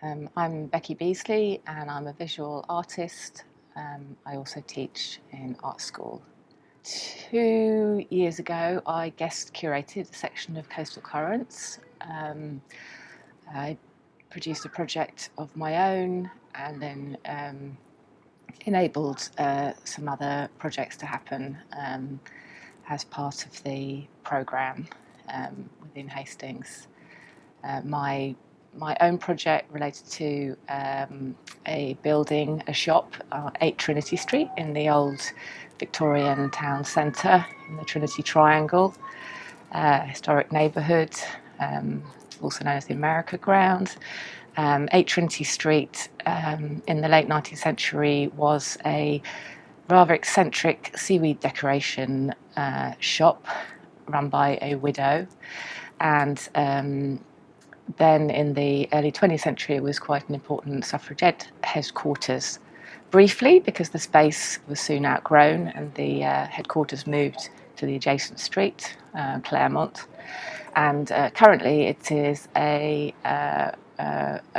I'm Becky Beasley and I'm a visual artist. I also teach in art school. 2 years ago I guest curated a section of Coastal Currents. I produced a project of my own and then enabled some other projects to happen as part of the programme within Hastings. My own project related to a building, a shop, 8 Trinity Street in the old Victorian town centre in the Trinity Triangle, historic neighbourhood, also known as the America Ground. 8 Trinity Street in the late 19th century was a rather eccentric seaweed decoration shop run by a widow, and then in the early 20th century it was quite an important suffragette headquarters, briefly because the space was soon outgrown and the headquarters moved to the adjacent street, Claremont, and currently it is a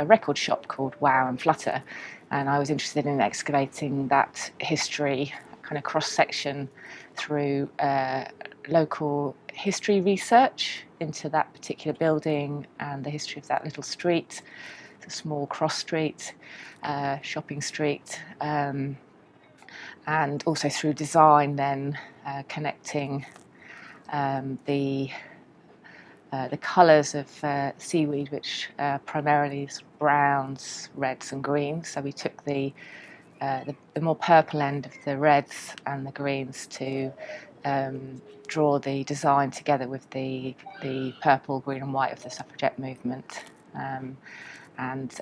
record shop called Wow and Flutter, and I was interested in excavating that history, kind of cross-section through local history research into that particular building and the history of that little street. It's a small cross street, shopping street, and also through design then connecting the colours of seaweed, which primarily is browns, reds and greens. So we took the more purple end of the reds and the greens to draw the design together with the purple, green and white of the suffragette movement. And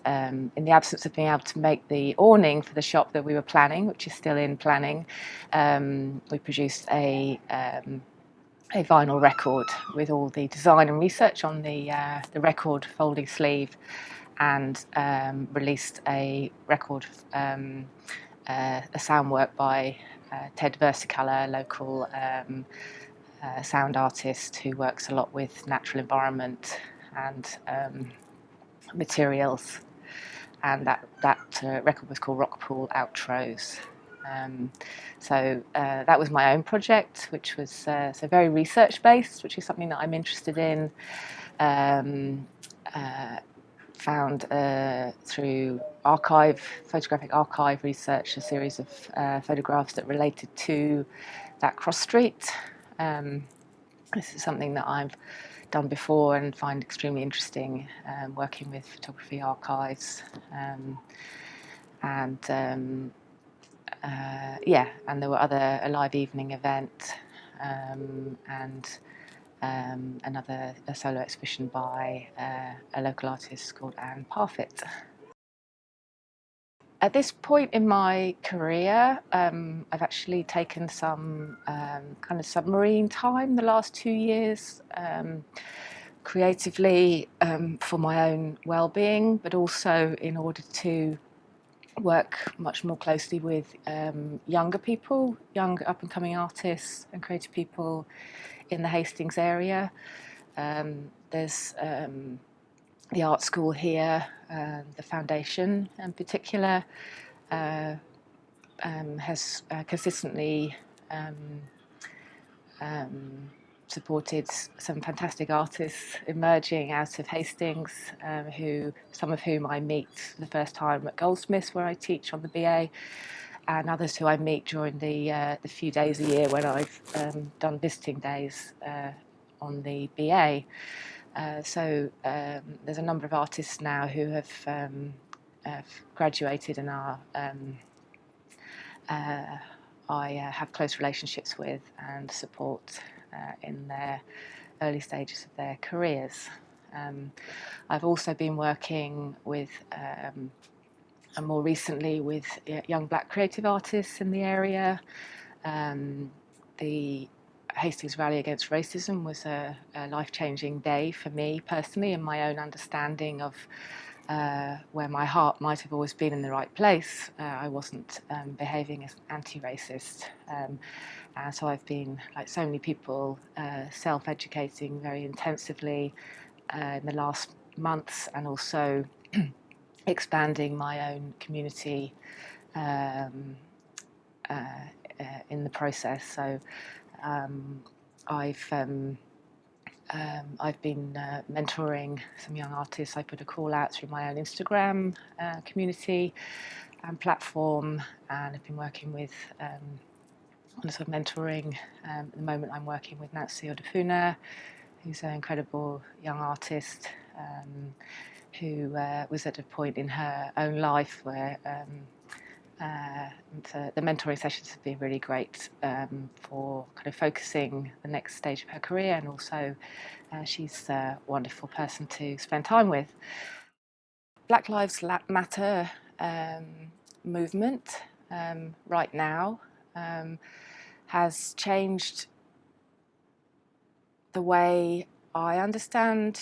in the absence of being able to make the awning for the shop that we were planning, which is still in planning, we produced a vinyl record with all the design and research on the record folding sleeve, and released a record, a sound work by Ted Versicolor, local sound artist who works a lot with natural environment and materials, and that record was called Rock Pool Outros. So that was my own project, which was so very research based, which is something that I'm interested in. Found through photographic archive research, a series of photographs that related to that cross street. This is something that I've done before and find extremely interesting, working with photography archives, and there were a live evening event, and a solo exhibition by a local artist called Anne Parfitt. At this point in my career, I've actually taken some kind of submarine time the last 2 years, creatively, for my own well-being, but also in order to work much more closely with younger people, young up-and-coming artists and creative people in the Hastings area. There's the art school here, the foundation in particular, has consistently supported some fantastic artists emerging out of Hastings, some of whom I meet for the first time at Goldsmiths, where I teach on the BA, and others who I meet during the few days a year when I've done visiting days on the BA. So there's a number of artists now who have graduated and are I have close relationships with and support in their early stages of their careers. I've also been working with, and more recently, with young black creative artists in the area. The Hastings Rally Against Racism was a life-changing day for me personally, and my own understanding of where my heart might have always been in the right place. I wasn't behaving as anti-racist, and so I've been, like so many people, self-educating very intensively in the last months, and also expanding my own community in the process. So I've been mentoring some young artists. I put a call out through my own Instagram community and platform, and I've been working with on sort of mentoring. At the moment, I'm working with Nancy Odefuna, who's an incredible young artist who was at a point in her own life where the mentoring sessions have been really great for kind of focusing the next stage of her career, and also she's a wonderful person to spend time with. Black Lives Matter movement right now has changed the way I understand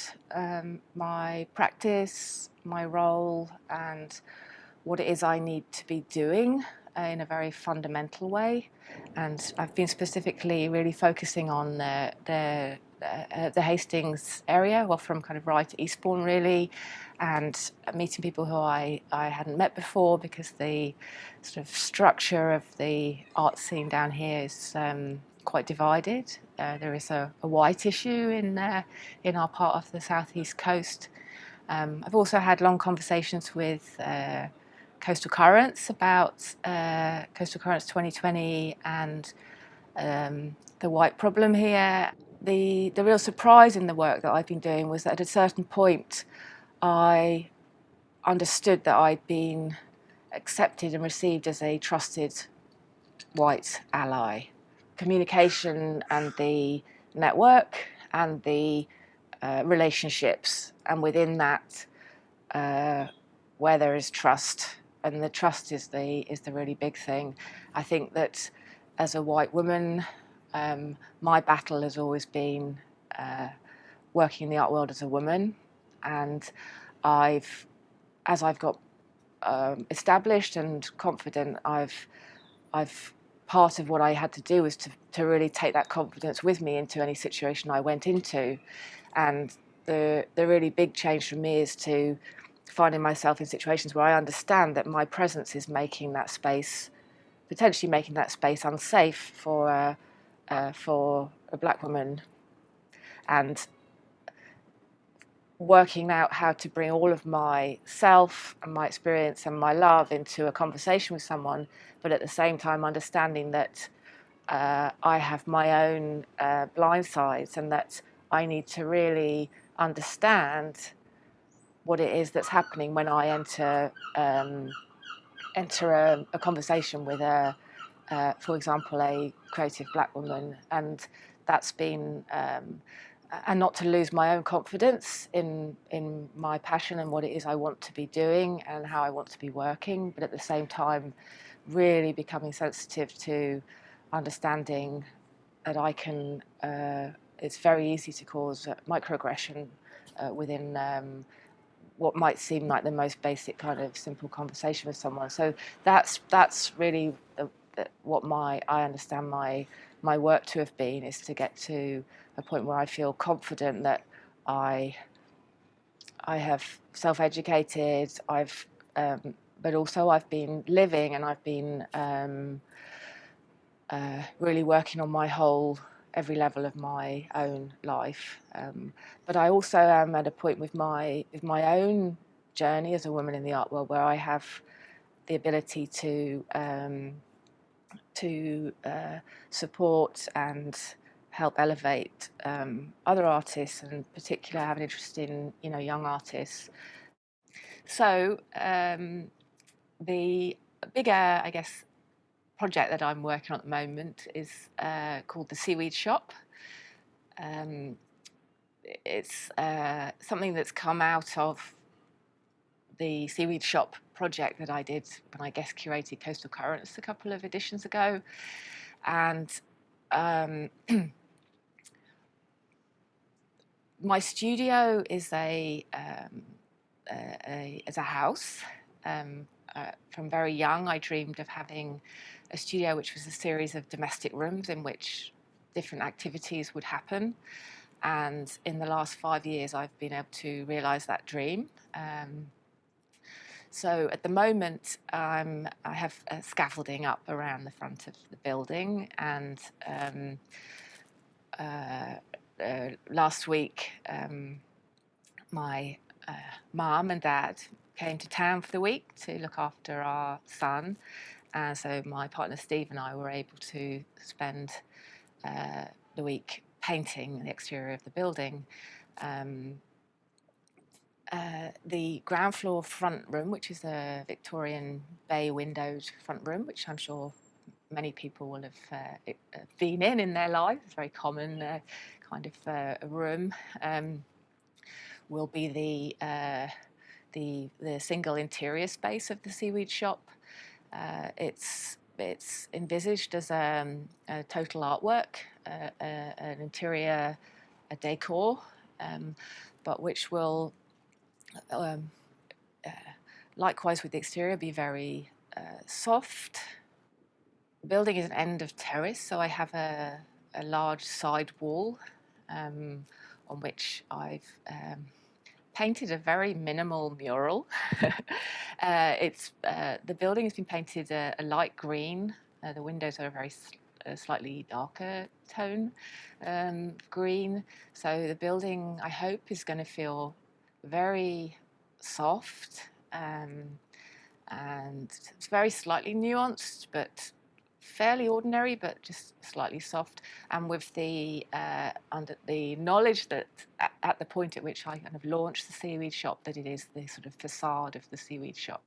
my practice, my role, and what it is I need to be doing in a very fundamental way. And I've been specifically really focusing on the Hastings area, well, from kind of Rye to Eastbourne, really, and meeting people who I hadn't met before, because the sort of structure of the art scene down here is quite divided. There is a white issue in our part of the southeast coast. I've also had long conversations with Coastal Currents about Coastal Currents 2020 and the white problem here. The real surprise in the work that I've been doing was that at a certain point I understood that I'd been accepted and received as a trusted white ally. Communication and the network and the relationships, and within that where there is trust, and the trust is the really big thing. I think that as a white woman, my battle has always been working in the art world as a woman, and as I've got established and confident, I've part of what I had to do was to really take that confidence with me into any situation I went into. And the really big change for me is to finding myself in situations where I understand that my presence is making that space, potentially making that space unsafe for a black woman, and working out how to bring all of myself and my experience and my love into a conversation with someone, but at the same time understanding that I have my own blind sides, and that I need to really understand what it is that's happening when I enter a conversation with for example, a creative black woman, and that's been and not to lose my own confidence in my passion and what it is I want to be doing and how I want to be working, but at the same time really becoming sensitive to understanding that I can it's very easy to cause microaggression within what might seem like the most basic kind of simple conversation with someone. So that's really what I understand my work to have been, is to get to a point where I feel confident that I have self-educated, but also I've been living, and I've been really working on my whole every level of my own life. But I also am at a point with my own journey as a woman in the art world where I have the ability to support and help elevate other artists, and in particular have an interest in young artists. So the bigger, I guess, project that I'm working on at the moment is called the Seaweed Shop. It's something that's come out of the Seaweed Shop project that I did when I guest curated Coastal Currents a couple of editions ago, and my studio is a house. From very young, I dreamed of having a studio which was a series of domestic rooms in which different activities would happen. And in the last 5 years, I've been able to realise that dream. So at the moment, I have scaffolding up around the front of the building, and last week my mum and dad came to town for the week to look after our son, and so my partner Steve and I were able to spend the week painting the exterior of the building. The ground floor front room, which is a Victorian bay windowed front room, which I'm sure many people will have been in their lives. It's a very common kind of room. Will be the single interior space of the seaweed shop. It's envisaged as a total artwork, an interior, a decor, but which will, likewise with the exterior, be very soft. The building is an end of terrace, so I have a large side wall on which I've painted a very minimal mural. The building has been painted a light green. The windows are a very slightly darker tone green. So the building, I hope, is going to feel very soft, and it's very slightly nuanced, but fairly ordinary, but just slightly soft, and with the under the knowledge that at the point at which I kind of launched the seaweed shop, that it is the sort of facade of the seaweed shop.